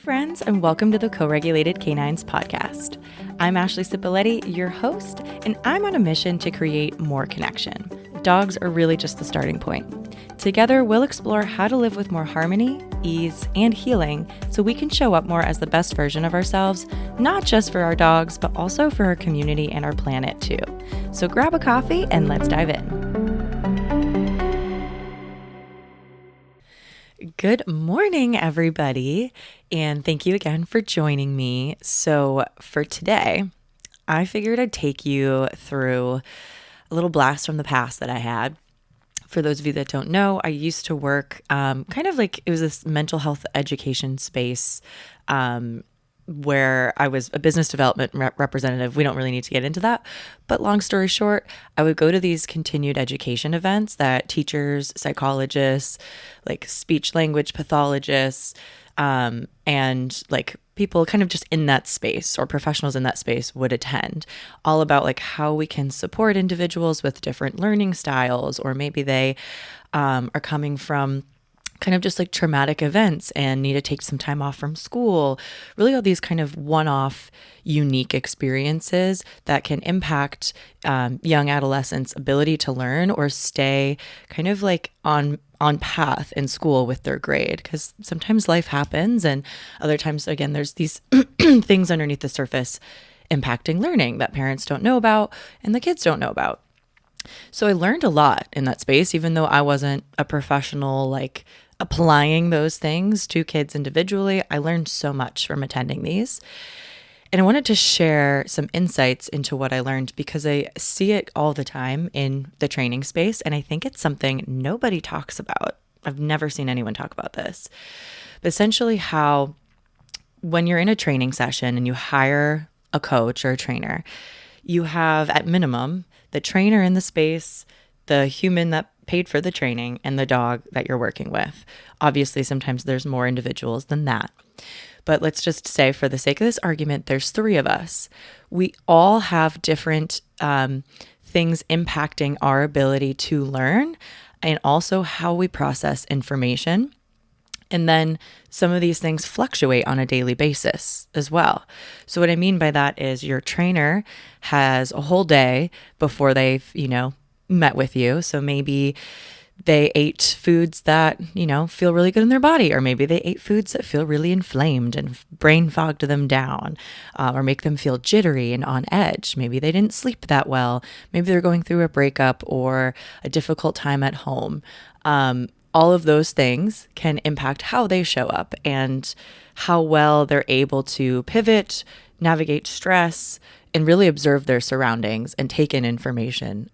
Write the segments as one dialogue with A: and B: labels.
A: friends, and welcome to the Co-Regulated Canines podcast. I'm Ashley Cipoletti, your host, and I'm on a mission to create more connection. Dogs are really just the starting point. Together, we'll explore how to live with more harmony, ease, and healing so we can show up more as the best version of ourselves, not just for our dogs, but also for our community and our planet too. So grab a coffee and let's dive in. Good morning, everybody, and thank you again for joining me. So for today, I figured I'd take you through a little blast from the past that I had. For those of you that don't know, I used to work it was this mental health education space where I was a business development representative. We don't really need to get into that. But long story short, I would go to these continued education events that teachers, psychologists, like speech language pathologists, and like people kind of just in that space or professionals in that space would attend, all about like how we can support individuals with different learning styles, or maybe they are coming from kind of just like traumatic events and need to take some time off from school. Really all these kind of one-off unique experiences that can impact young adolescents' ability to learn or stay kind of like on path in school with their grade. Because sometimes life happens, and other times, again, there's these things underneath the surface impacting learning that parents don't know about and the kids don't know about. So I learned a lot in that space, even though I wasn't a professional, like applying those things to kids individually. I learned so much from attending these. And I wanted to share some insights into what I learned because I see it all the time in the training space. And I think it's something nobody talks about. I've never seen anyone talk about this. But essentially how when you're in a training session and you hire a coach or a trainer, you have at minimum the trainer in the space, the human that paid for the training, and the dog that you're working with. Obviously, sometimes there's more individuals than that. But let's just say, for the sake of this argument, there's three of us. We all have different things impacting our ability to learn and also how we process information. And then some of these things fluctuate on a daily basis as well. So what I mean by that is your trainer has a whole day before they've, met with you. So maybe they ate foods that, feel really good in their body, or maybe they ate foods that feel really inflamed and brain fogged them down, or make them feel jittery and on edge. Maybe they didn't sleep that well. Maybe they're going through a breakup or a difficult time at home. All of those things can impact how they show up and how well they're able to pivot, navigate stress, and really observe their surroundings and take in information,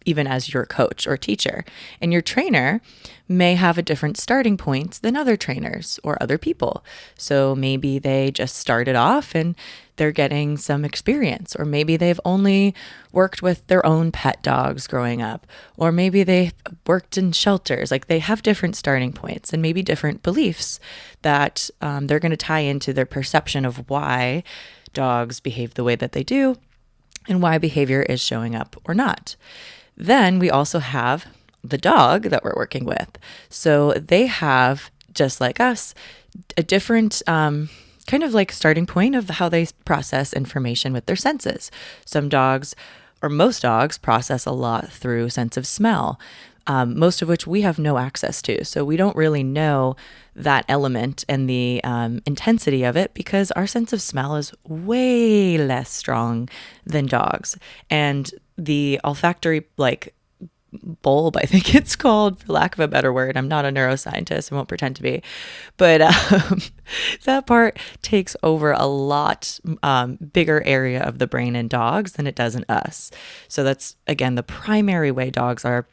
A: even as your coach or teacher. And your trainer may have a different starting point than other trainers or other people. So maybe they just started off and they're getting some experience, or maybe they've only worked with their own pet dogs growing up, or maybe they worked in shelters. Like they have different starting points and maybe different beliefs that they're going to tie into their perception of why dogs behave the way that they do and why behavior is showing up or not. Then we also have the dog that we're working with. So they have, just like us, a different kind of like starting point of how they process information with their senses. Some dogs, or most dogs, process a lot through sense of smell, most of which we have no access to. So we don't really know that element and the intensity of it because our sense of smell is way less strong than dogs. And the olfactory bulb, I think it's called, for lack of a better word. I'm not a neuroscientist. I won't pretend to be. But that part takes over a lot bigger area of the brain in dogs than it does in us. So that's, again, the primary way dogs are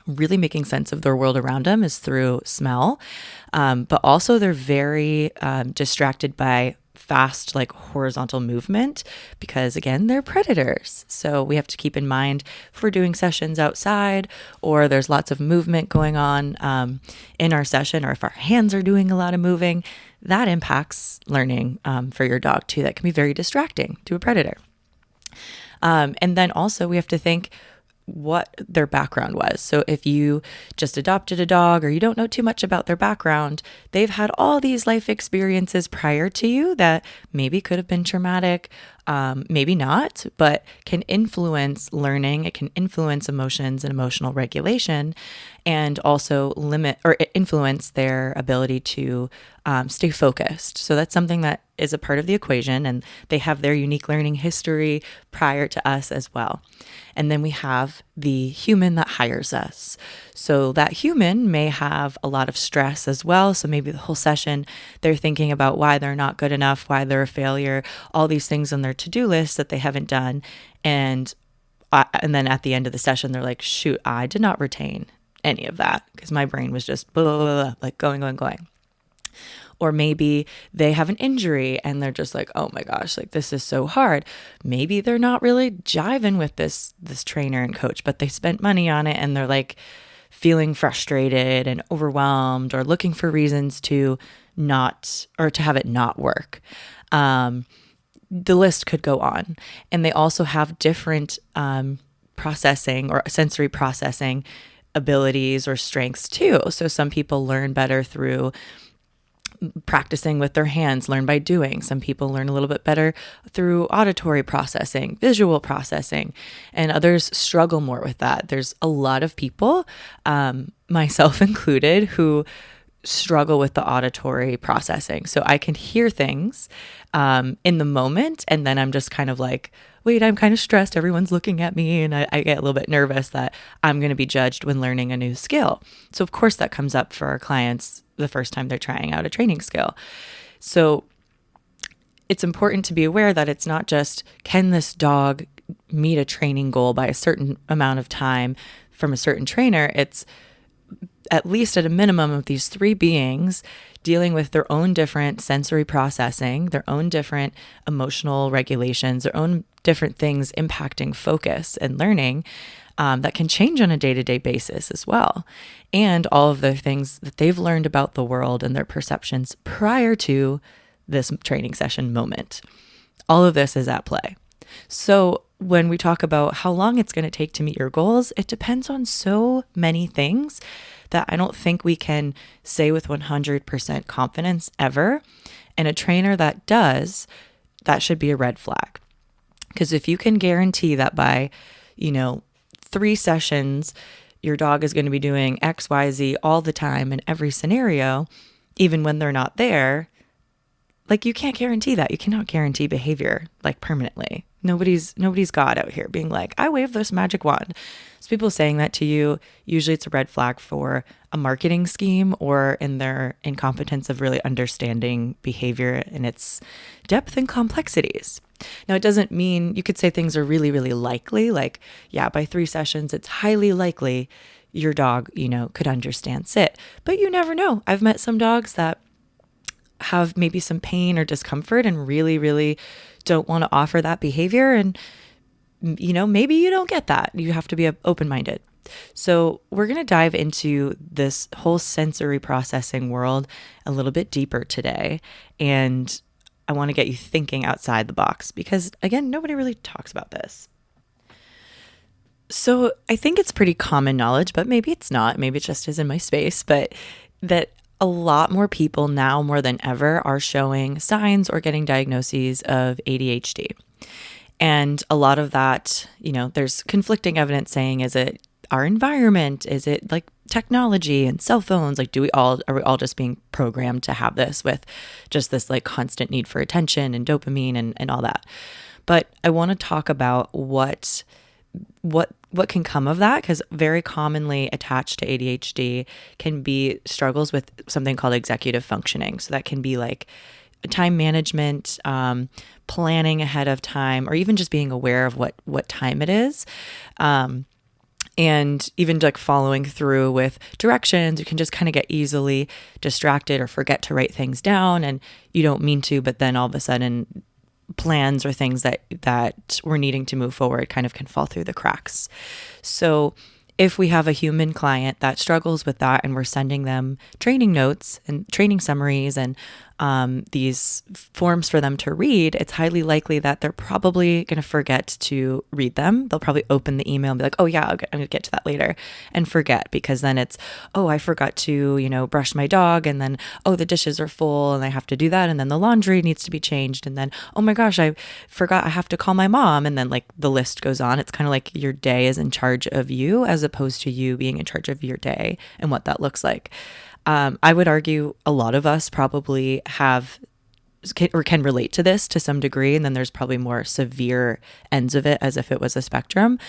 A: really making sense of their world around them is through smell. But also they're very distracted by fast, like horizontal movement, because again, they're predators. So we have to keep in mind if we're doing sessions outside or there's lots of movement going on in our session, or if our hands are doing a lot of moving, that impacts learning for your dog too. That can be very distracting to a predator. And then also we have to think what their background was. So if you just adopted a dog or you don't know too much about their background, they've had all these life experiences prior to you that maybe could have been traumatic, maybe not, but can influence learning. It can influence emotions and emotional regulation, and also limit or influence their ability to stay focused. So that's something that is a part of the equation, and they have their unique learning history prior to us as well. And then we have the human that hires us. So that human may have a lot of stress as well. So maybe the whole session, they're thinking about why they're not good enough, why they're a failure, all these things on their to-do list that they haven't done. And then at the end of the session, they're like, shoot, I did not retain any of that because my brain was just blah, blah, blah, blah, like going. Or maybe they have an injury and they're just like, oh my gosh, like this is so hard. Maybe they're not really jiving with this trainer and coach, but they spent money on it and they're like feeling frustrated and overwhelmed or looking for reasons to not, or to have it not work. The list could go on. And they also have different processing or sensory processing abilities or strengths too. So some people learn better through practicing with their hands, learn by doing. Some people learn a little bit better through auditory processing, visual processing, and others struggle more with that. There's a lot of people, myself included, who struggle with the auditory processing. So I can hear things in the moment, and then I'm just kind of like, wait, I'm kind of stressed. Everyone's looking at me, and I get a little bit nervous that I'm going to be judged when learning a new skill. So of course that comes up for our clients the first time they're trying out a training skill. So it's important to be aware that it's not just, can this dog meet a training goal by a certain amount of time from a certain trainer? It's at least at a minimum of these three beings dealing with their own different sensory processing, their own different emotional regulations, their own different things impacting focus and learning that can change on a day-to-day basis as well. And all of the things that they've learned about the world and their perceptions prior to this training session moment. All of this is at play. So when we talk about how long it's going to take to meet your goals, it depends on so many things that I don't think we can say with 100% confidence ever. And a trainer that does, that should be a red flag. Because if you can guarantee that by, 3 sessions, your dog is going to be doing X, Y, Z all the time in every scenario, even when they're not there, like you can't guarantee that. You cannot guarantee behavior like permanently. Nobody's God out here being like, I wave this magic wand. So people saying that to you, usually it's a red flag for a marketing scheme or in their incompetence of really understanding behavior and its depth and complexities. Now, it doesn't mean you could say things are really, really likely. Like, yeah, by 3 sessions, it's highly likely your dog, could understand sit. But you never know. I've met some dogs that have maybe some pain or discomfort and really, really don't want to offer that behavior. And, maybe you don't get that. You have to be open-minded. So we're going to dive into this whole sensory processing world a little bit deeper today. And I want to get you thinking outside the box because, again, nobody really talks about this. So I think it's pretty common knowledge, but maybe it's not. Maybe it just is in my space, but that a lot more people now more than ever are showing signs or getting diagnoses of ADHD. And a lot of that, there's conflicting evidence saying, is it our environment? Is it like technology and cell phones? Like, are we all just being programmed to have this with just this like constant need for attention and dopamine and all that? But I want to talk about what can come of that, because very commonly attached to ADHD can be struggles with something called executive functioning. So that can be like time management, planning ahead of time, or even just being aware of what time it is. And even like following through with directions, you can just kind of get easily distracted or forget to write things down, and you don't mean to, but then all of a sudden plans or things that we're needing to move forward kind of can fall through the cracks. So if we have a human client that struggles with that and we're sending them training notes and training summaries and these forms for them to read, it's highly likely that they're probably going to forget to read them. They'll probably open the email and be like, oh yeah, I'm going to get to that later, and forget, because then it's, oh, I forgot to, brush my dog. And then, oh, the dishes are full and I have to do that. And then the laundry needs to be changed. And then, oh my gosh, I forgot I have to call my mom. And then like the list goes on. It's kind of like your day is in charge of you as opposed to you being in charge of your day and what that looks like. I would argue a lot of us probably have or can relate to this to some degree. And then there's probably more severe ends of it as if it was a spectrum.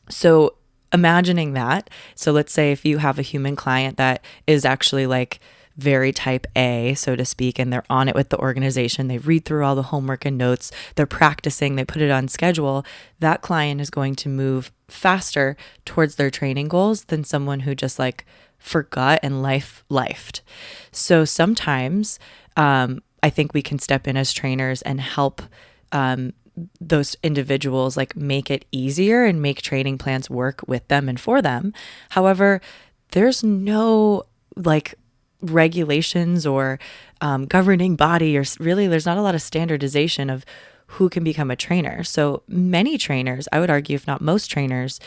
A: So imagining that. So let's say if you have a human client that is actually like very type A, so to speak, and they're on it with the organization, they read through all the homework and notes, they're practicing, they put it on schedule, that client is going to move faster towards their training goals than someone who just like forgot and lifed. So sometimes I think we can step in as trainers and help those individuals like make it easier and make training plans work with them and for them. However, there's no like regulations or governing body, or really there's not a lot of standardization of who can become a trainer. So many trainers, I would argue, if not most trainers,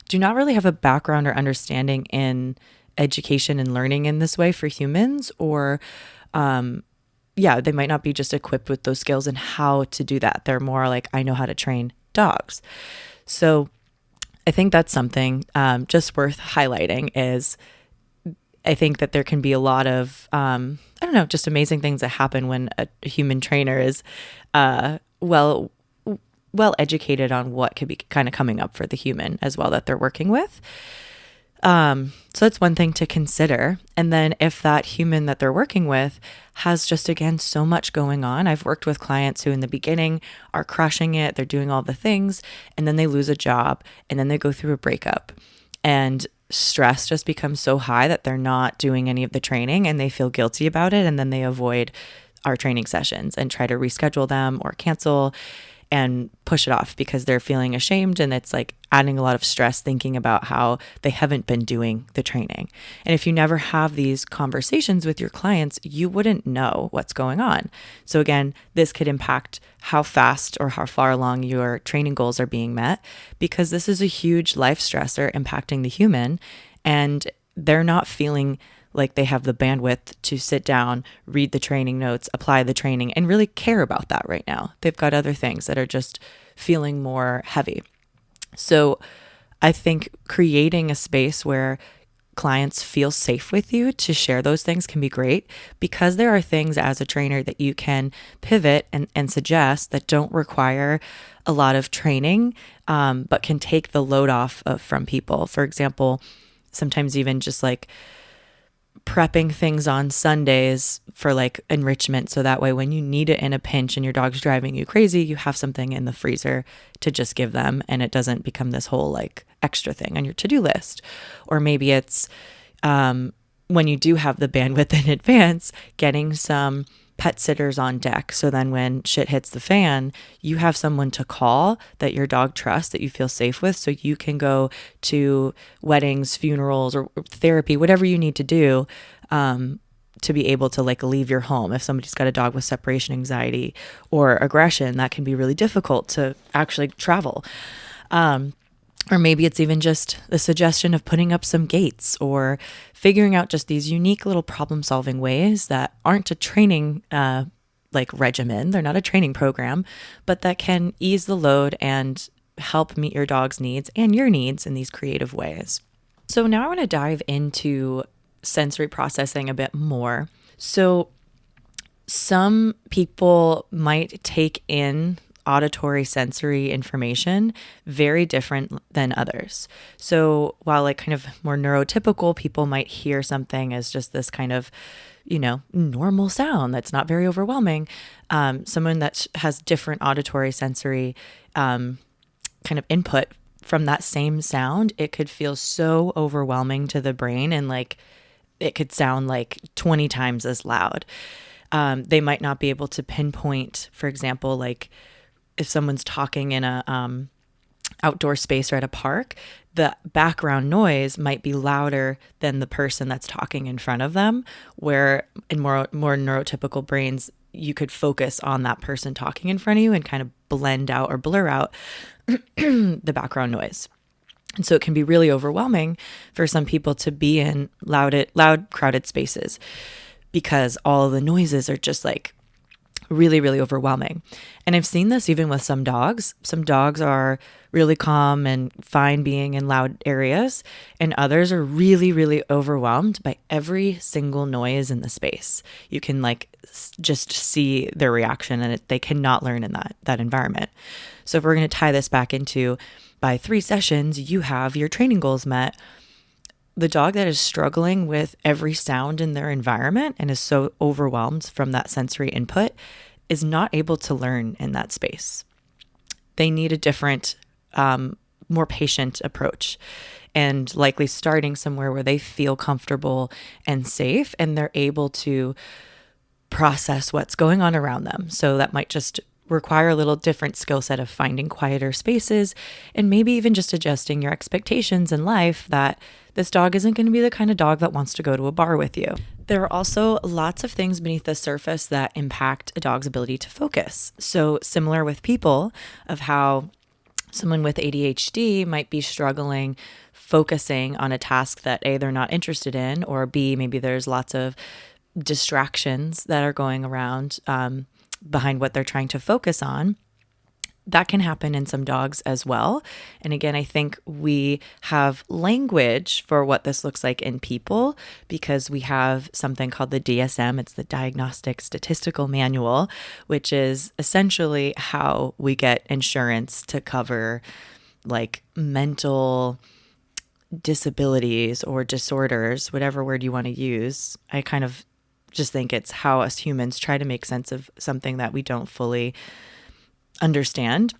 A: do not really have a background or understanding in education and learning in this way for humans, or they might not be just equipped with those skills and how to do that. They're more like, I know how to train dogs. So I think that's something just worth highlighting is I think that there can be a lot of, just amazing things that happen when a human trainer is well educated on what could be kind of coming up for the human as well that they're working with. So that's one thing to consider. And then if that human that they're working with has just, again, so much going on. I've worked with clients who in the beginning are crushing it. They're doing all the things, and then they lose a job, and then they go through a breakup, and stress just becomes so high that they're not doing any of the training and they feel guilty about it. And then they avoid our training sessions and try to reschedule them or cancel and push it off because they're feeling ashamed, and it's like adding a lot of stress thinking about how they haven't been doing the training. And if you never have these conversations with your clients, you wouldn't know what's going on. So again, this could impact how fast or how far along your training goals are being met, because this is a huge life stressor impacting the human, and they're not feeling like they have the bandwidth to sit down, read the training notes, apply the training, and really care about that right now. They've got other things that are just feeling more heavy. So I think creating a space where clients feel safe with you to share those things can be great, because there are things as a trainer that you can pivot and suggest that don't require a lot of training, but can take the load off from people. For example, sometimes even just like prepping things on Sundays for like enrichment. So that way, when you need it in a pinch and your dog's driving you crazy, you have something in the freezer to just give them, and it doesn't become this whole like extra thing on your to-do list. Or maybe it's when you do have the bandwidth in advance, getting some pet sitters on deck. So then when shit hits the fan, you have someone to call that your dog trusts, that you feel safe with, so you can go to weddings, funerals, or therapy, whatever you need to do to be able to like leave your home. If somebody's got a dog with separation anxiety or aggression, that can be really difficult to actually travel. Or maybe it's even just the suggestion of putting up some gates or figuring out just these unique little problem solving ways that aren't a training like regimen. They're not a training program, but that can ease the load and help meet your dog's needs and your needs in these creative ways. So now I want to dive into sensory processing a bit more. So some people might take in auditory sensory information very different than others. So while like kind of more neurotypical, people might hear something as just this kind of, normal sound that's not very overwhelming. Someone that has different auditory sensory kind of input from that same sound, it could feel so overwhelming to the brain, and like it could sound like 20 times as loud. They might not be able to pinpoint, for example, like if someone's talking in a outdoor space or at a park, the background noise might be louder than the person that's talking in front of them, where in more neurotypical brains, you could focus on that person talking in front of you and kind of blend out or blur out the background noise. And so it can be really overwhelming for some people to be in loud, crowded spaces because all of the noises are just like really, really overwhelming. And I've seen this even with some dogs. Some dogs are really calm and fine being in loud areas, and others are really, really overwhelmed by every single noise in the space. You can just see their reaction, and they cannot learn in that environment. So if we're going to tie this back into, by 3 sessions, you have your training goals met. The dog that is struggling with every sound in their environment and is so overwhelmed from that sensory input is not able to learn in that space. They need a different, more patient approach, and likely starting somewhere where they feel comfortable and safe and they're able to process what's going on around them. So that might just require a little different skill set of finding quieter spaces, and maybe even just adjusting your expectations in life that this dog isn't going to be the kind of dog that wants to go to a bar with you. There are also lots of things beneath the surface that impact a dog's ability to focus. So similar with people, of how someone with ADHD might be struggling focusing on a task that A, they're not interested in, or B, maybe there's lots of distractions that are going around behind what they're trying to focus on. That can happen in some dogs as well. And again, I think we have language for what this looks like in people because we have something called the DSM. It's the Diagnostic Statistical Manual, which is essentially how we get insurance to cover like mental disabilities or disorders, whatever word you want to use. I kind of just think it's how us humans try to make sense of something that we don't fully understand.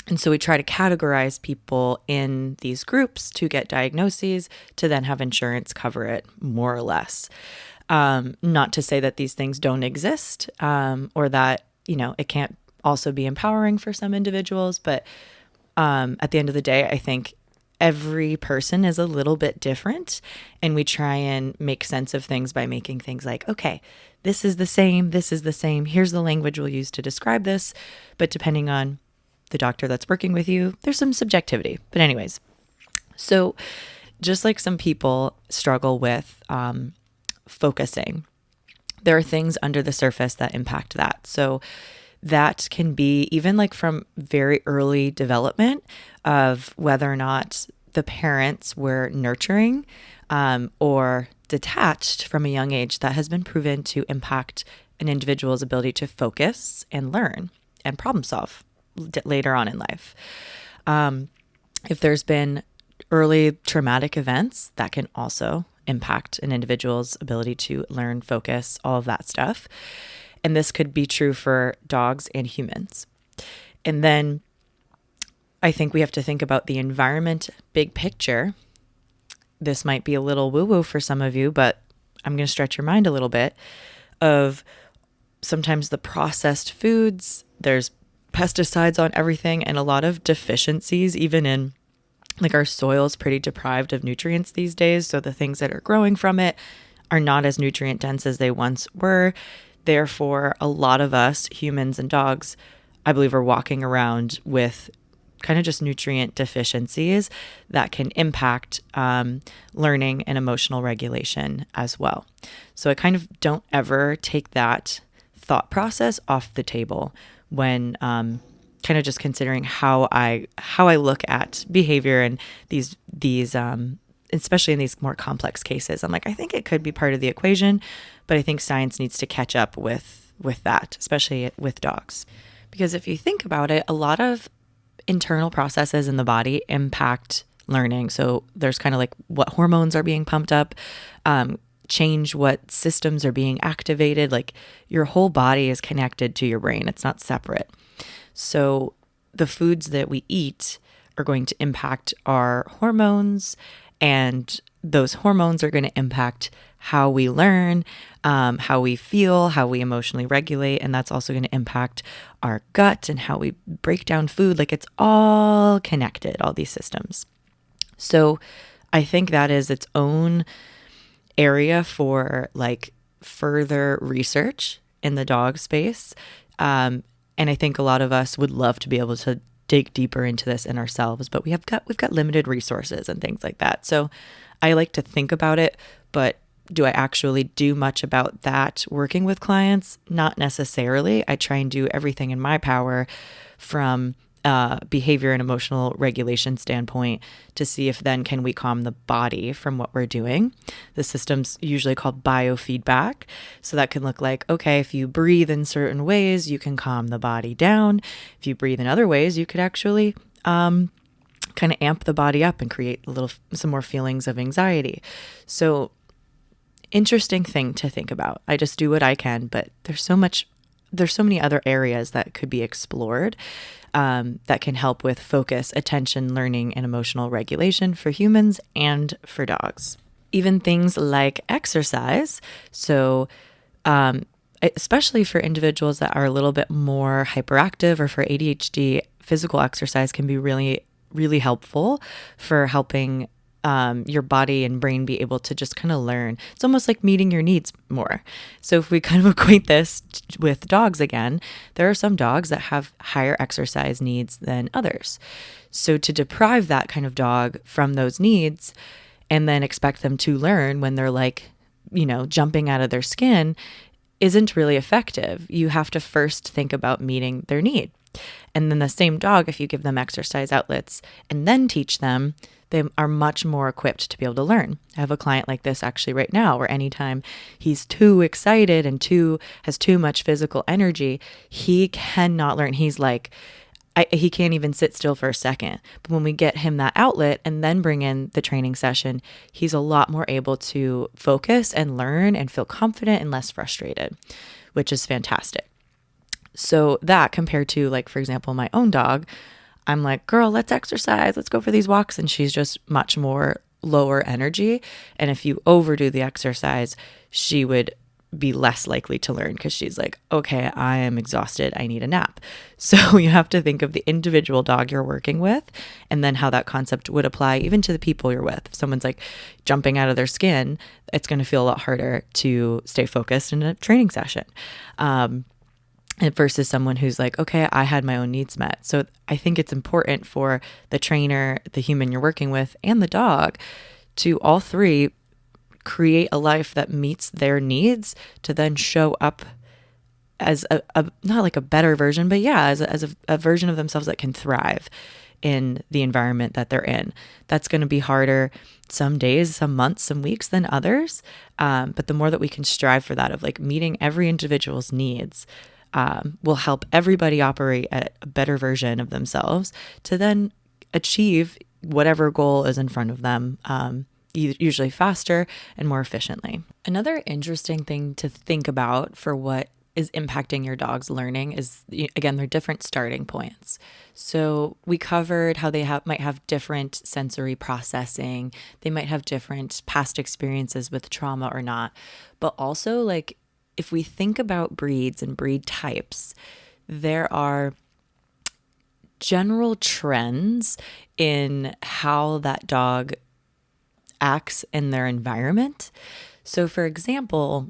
A: And so we try to categorize people in these groups to get diagnoses to then have insurance cover it more or less. Not to say that these things don't exist or that, it can't also be empowering for some individuals. But at the end of the day, I think every person is a little bit different, and we try and make sense of things by making things like, okay, this is the same, here's the language we'll use to describe this, but depending on the doctor that's working with you, there's some subjectivity. But anyways, so just like some people struggle with focusing, there are things under the surface that impact that. So that can be even like from very early development of whether or not the parents were nurturing or detached from a young age. That has been proven to impact an individual's ability to focus and learn and problem solve later on in life. If there's been early traumatic events, that can also impact an individual's ability to learn, focus, all of that stuff. And this could be true for dogs and humans. And then I think we have to think about the environment, big picture. This might be a little woo-woo for some of you, but I'm going to stretch your mind a little bit of sometimes the processed foods, there's pesticides on everything and a lot of deficiencies, even in like our soil's pretty deprived of nutrients these days. So the things that are growing from it are not as nutrient dense as they once were. Therefore, a lot of us, humans and dogs, I believe, are walking around with kind of just nutrient deficiencies that can impact learning and emotional regulation as well. So I kind of don't ever take that thought process off the table when kind of just considering how I look at behavior and these especially in these more complex cases. I'm like, I think it could be part of the equation, but I think science needs to catch up with that, especially with dogs. Because if you think about it, a lot of internal processes in the body impact learning. So there's kind of like what hormones are being pumped up, change what systems are being activated. Like your whole body is connected to your brain. It's not separate. So the foods that we eat are going to impact our hormones and those hormones are going to impact how we learn, how we feel, how we emotionally regulate. And that's also going to impact our gut and how we break down food. Like it's all connected, all these systems. So I think that is its own area for like further research in the dog space. And I think a lot of us would love to be able to dig deeper into this in ourselves, but we've got limited resources and things like that. So I like to think about it, but do I actually do much about that working with clients? Not necessarily. I try and do everything in my power from behavior and emotional regulation standpoint to see if then can we calm the body from what we're doing. The system's usually called biofeedback. So that can look like, okay, if you breathe in certain ways, you can calm the body down. If you breathe in other ways, you could actually kind of amp the body up and create some more feelings of anxiety. So interesting thing to think about. I just do what I can, but there's so many other areas that could be explored that can help with focus, attention, learning, and emotional regulation for humans and for dogs. Even things like exercise. So, especially for individuals that are a little bit more hyperactive or for ADHD, physical exercise can be really, really helpful for helping your body and brain be able to just kind of learn. It's almost like meeting your needs more. So if we kind of equate this with dogs again, there are some dogs that have higher exercise needs than others. So to deprive that kind of dog from those needs and then expect them to learn when they're like, jumping out of their skin isn't really effective. You have to first think about meeting their need. And then the same dog, if you give them exercise outlets and then teach them, they are much more equipped to be able to learn. I have a client like this actually right now where anytime he's too excited and has too much physical energy, he cannot learn. He's like, he can't even sit still for a second. But when we get him that outlet and then bring in the training session, he's a lot more able to focus and learn and feel confident and less frustrated, which is fantastic. So that compared to like, for example, my own dog, I'm like, girl, let's exercise. Let's go for these walks. And she's just much more lower energy. And if you overdo the exercise, she would be less likely to learn because she's like, okay, I am exhausted. I need a nap. So you have to think of the individual dog you're working with and then how that concept would apply even to the people you're with. If someone's like jumping out of their skin, it's going to feel a lot harder to stay focused in a training session. Versus someone who's like, okay, I had my own needs met. So I think it's important for the trainer, the human you're working with, and the dog to all three create a life that meets their needs to then show up as a not like a better version, but yeah, as a version of themselves that can thrive in the environment that they're in. That's going to be harder some days, some months, some weeks than others. But the more that we can strive for that of like meeting every individual's needs, will help everybody operate at a better version of themselves to then achieve whatever goal is in front of them, usually faster and more efficiently. Another interesting thing to think about for what is impacting your dog's learning is, again, they're different starting points. So we covered how they might have different sensory processing. They might have different past experiences with trauma or not, but also like, if we think about breeds and breed types, there are general trends in how that dog acts in their environment. So, for example,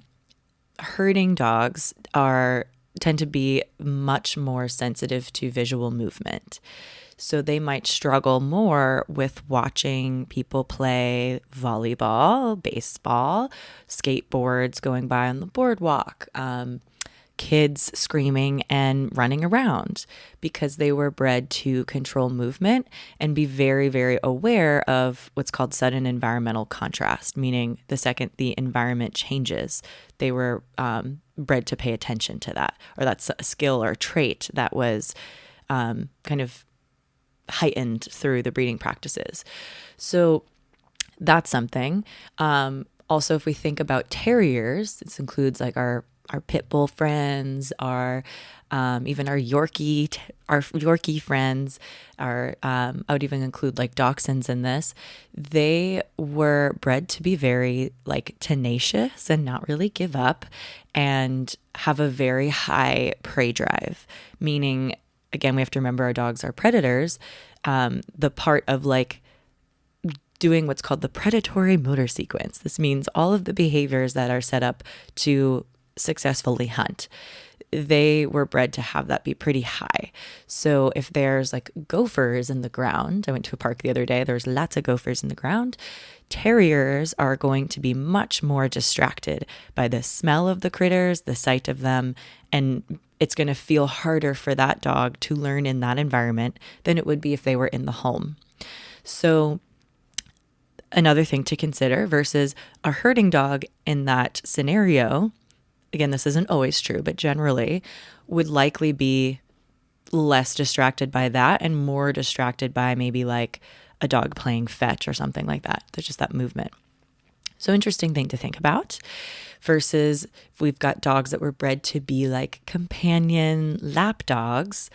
A: herding dogs tend to be much more sensitive to visual movement. So they might struggle more with watching people play volleyball, baseball, skateboards going by on the boardwalk, kids screaming and running around because they were bred to control movement and be very, very aware of what's called sudden environmental contrast, meaning the second the environment changes, they were bred to pay attention to that, or that's a skill or a trait that was kind of heightened through the breeding practices. So that's something. Also, if we think about terriers, this includes like our our pit bull friends, our even our Yorkie friends, I would even include like dachshunds in this. They were bred to be very like tenacious and not really give up, and have a very high prey drive. Meaning, again, we have to remember our dogs are predators. The part of like doing what's called the predatory motor sequence. This means all of the behaviors that are set up to successfully hunt. They were bred to have that be pretty high. So if there's like gophers in the ground, I went to a park the other day, there's lots of gophers in the ground. Terriers are going to be much more distracted by the smell of the critters, the sight of them, and it's going to feel harder for that dog to learn in that environment than it would be if they were in the home. So another thing to consider versus a herding dog in that scenario, again, this isn't always true, but generally would likely be less distracted by that and more distracted by maybe like a dog playing fetch or something like that. There's just that movement. So interesting thing to think about versus if we've got dogs that were bred to be like companion lap dogs,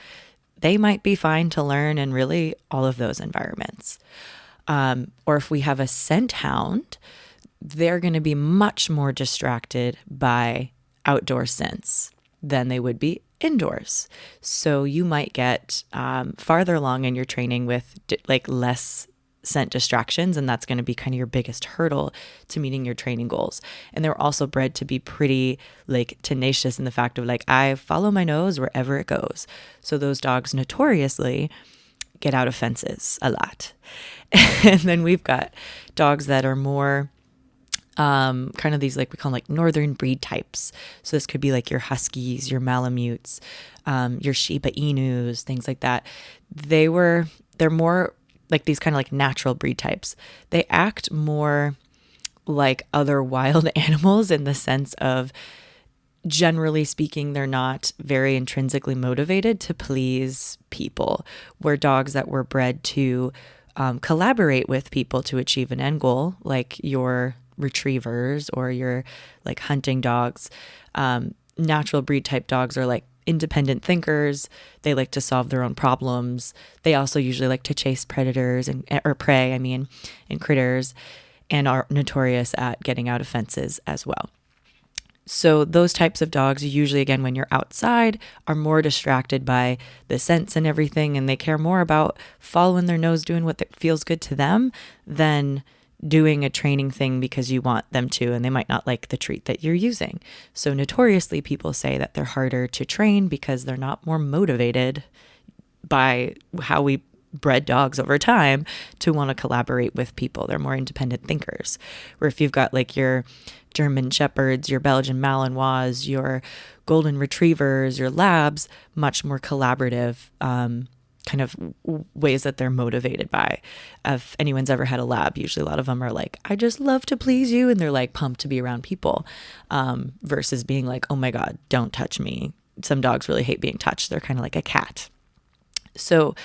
A: they might be fine to learn in really all of those environments. Or if we have a scent hound, they're going to be much more distracted by outdoor scents than they would be indoors. So you might get farther along in your training with like less scent distractions, and that's going to be kind of your biggest hurdle to meeting your training goals. And they're also bred to be pretty like tenacious in the fact of like, I follow my nose wherever it goes. So those dogs notoriously get out of fences a lot. And then we've got dogs that are more kind of these, like we call them like northern breed types. So this could be like your Huskies, your Malamutes, your Shiba Inus, things like that. They're more like these kind of like natural breed types. They act more like other wild animals in the sense of, generally speaking, they're not very intrinsically motivated to please people. Where dogs that were bred to collaborate with people to achieve an end goal, like your retrievers or your like hunting dogs, natural breed type dogs are like independent thinkers. They like to solve their own problems. They also usually like to chase predators or prey, and critters, and are notorious at getting out of fences as well. So those types of dogs usually, again, when you're outside, are more distracted by the scents and everything, and they care more about following their nose, doing what feels good to them, than doing a training thing because you want them to, and they might not like the treat that you're using. So notoriously, people say that they're harder to train because they're not more motivated by how we bred dogs over time to want to collaborate with people. They're more independent thinkers. Where if you've got like your German Shepherds, your Belgian Malinois, your Golden Retrievers, your Labs, much more collaborative kind of ways that they're motivated by. If anyone's ever had a Lab, usually a lot of them are like, I just love to please you, and they're like pumped to be around people, versus being like, oh my God, don't touch me. Some dogs really hate being touched. They're kind of like a cat. So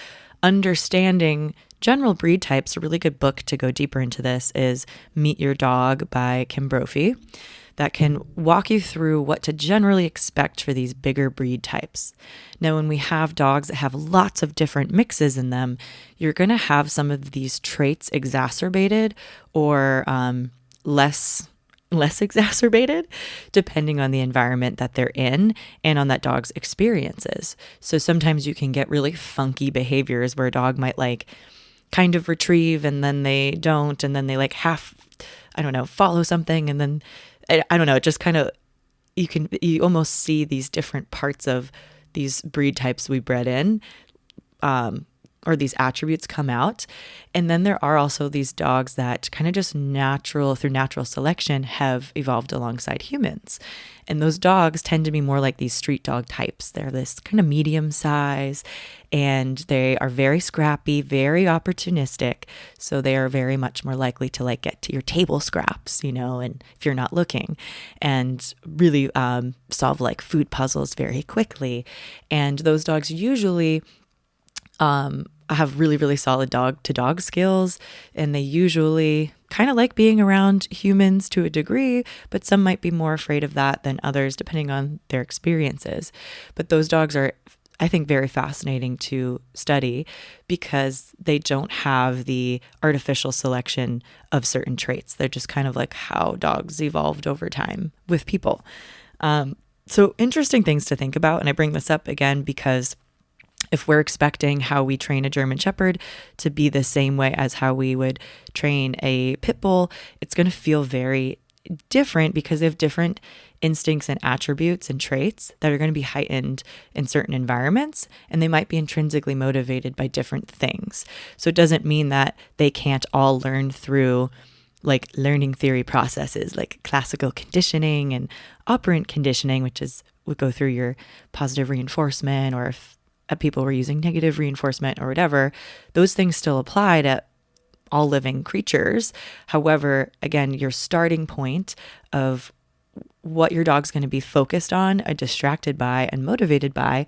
A: understanding general breed types, a really good book to go deeper into this is Meet Your Dog by Kim Brophy, that can walk you through what to generally expect for these bigger breed types. Now, when we have dogs that have lots of different mixes in them, you're going to have some of these traits exacerbated or less exacerbated depending on the environment that they're in and on that dog's experiences. So sometimes you can get really funky behaviors where a dog might like kind of retrieve and then they don't, and then they like follow something, and then I don't know, it just kind of, you almost see these different parts of these breed types we bred in, or these attributes come out. And then there are also these dogs that kind of just through natural selection have evolved alongside humans. And those dogs tend to be more like these street dog types. They're this kind of medium size, and they are very scrappy, very opportunistic. So they are very much more likely to like get to your table scraps, and if you're not looking, and really solve like food puzzles very quickly. And those dogs usually have really, really solid dog-to-dog skills, and they usually kind of like being around humans to a degree, but some might be more afraid of that than others, depending on their experiences. But those dogs are, I think, very fascinating to study because they don't have the artificial selection of certain traits. They're just kind of like how dogs evolved over time with people. So interesting things to think about. And I bring this up again because if we're expecting how we train a German Shepherd to be the same way as how we would train a pit bull, it's going to feel very different because they have different instincts and attributes and traits that are going to be heightened in certain environments, and they might be intrinsically motivated by different things. So it doesn't mean that they can't all learn through like learning theory processes like classical conditioning and operant conditioning, which would go through your positive reinforcement, or if people were using negative reinforcement or whatever, those things still apply to all living creatures. However, again, your starting point of what your dog's going to be focused on, distracted by, and motivated by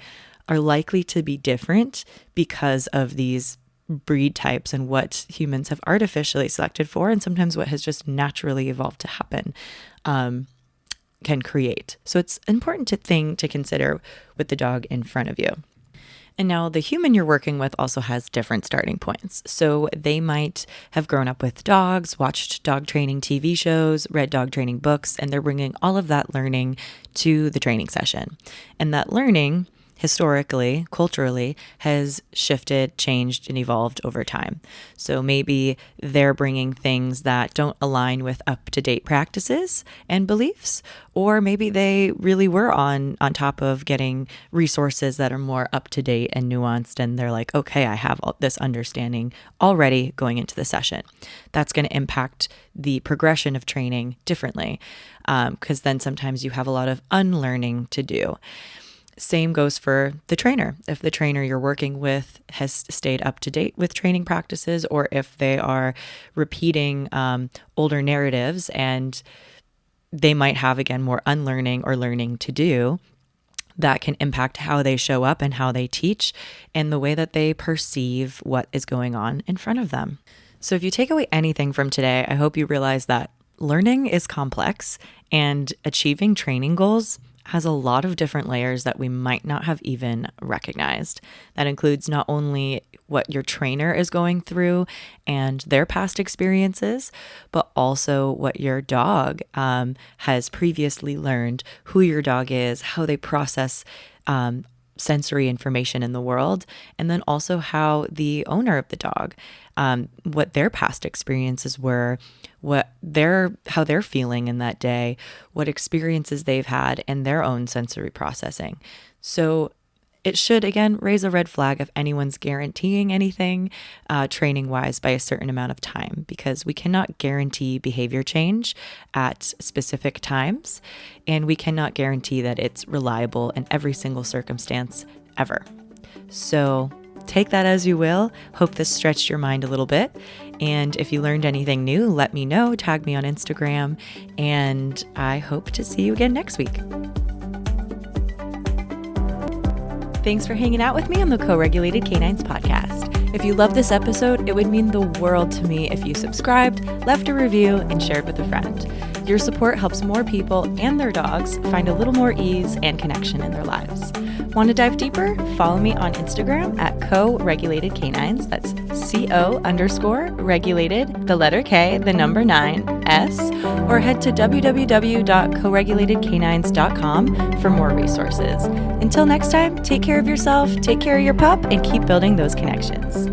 A: are likely to be different because of these breed types and what humans have artificially selected for, and sometimes what has just naturally evolved to happen can create. So it's an important thing to consider with the dog in front of you. And now the human you're working with also has different starting points. So they might have grown up with dogs, watched dog training TV shows, read dog training books, and they're bringing all of that learning to the training session. And that learning, historically, culturally, has shifted, changed, and evolved over time. So maybe they're bringing things that don't align with up-to-date practices and beliefs, or maybe they really were on top of getting resources that are more up-to-date and nuanced, and they're like, okay, I have all this understanding already going into the session. That's going to impact the progression of training differently, because then sometimes you have a lot of unlearning to do. Same goes for the trainer. If the trainer you're working with has stayed up to date with training practices, or if they are repeating older narratives, and they might have, again, more unlearning or learning to do, that can impact how they show up and how they teach and the way that they perceive what is going on in front of them. So if you take away anything from today, I hope you realize that learning is complex, and achieving training goals has a lot of different layers that we might not have even recognized. That includes not only what your trainer is going through and their past experiences, but also what your dog has previously learned, who your dog is, how they process sensory information in the world, and then also how the owner of the dog, what their past experiences were, how they're feeling in that day, what experiences they've had, and their own sensory processing. So it should, again, raise a red flag if anyone's guaranteeing anything training-wise by a certain amount of time, because we cannot guarantee behavior change at specific times, and we cannot guarantee that it's reliable in every single circumstance ever. So take that as you will. Hope this stretched your mind a little bit. And if you learned anything new, let me know. Tag me on Instagram. And I hope to see you again next week. Thanks for hanging out with me on the Co-Regulated Canines podcast. If you loved this episode, it would mean the world to me if you subscribed, left a review, and shared with a friend. Your support helps more people and their dogs find a little more ease and connection in their lives. Want to dive deeper? Follow me on Instagram at Co-Regulated Canines. That's CO_regulated, the letter K, the number 9, S, or head to www.coregulatedcanines.com for more resources. Until next time, take care of yourself, take care of your pup, and keep building those connections.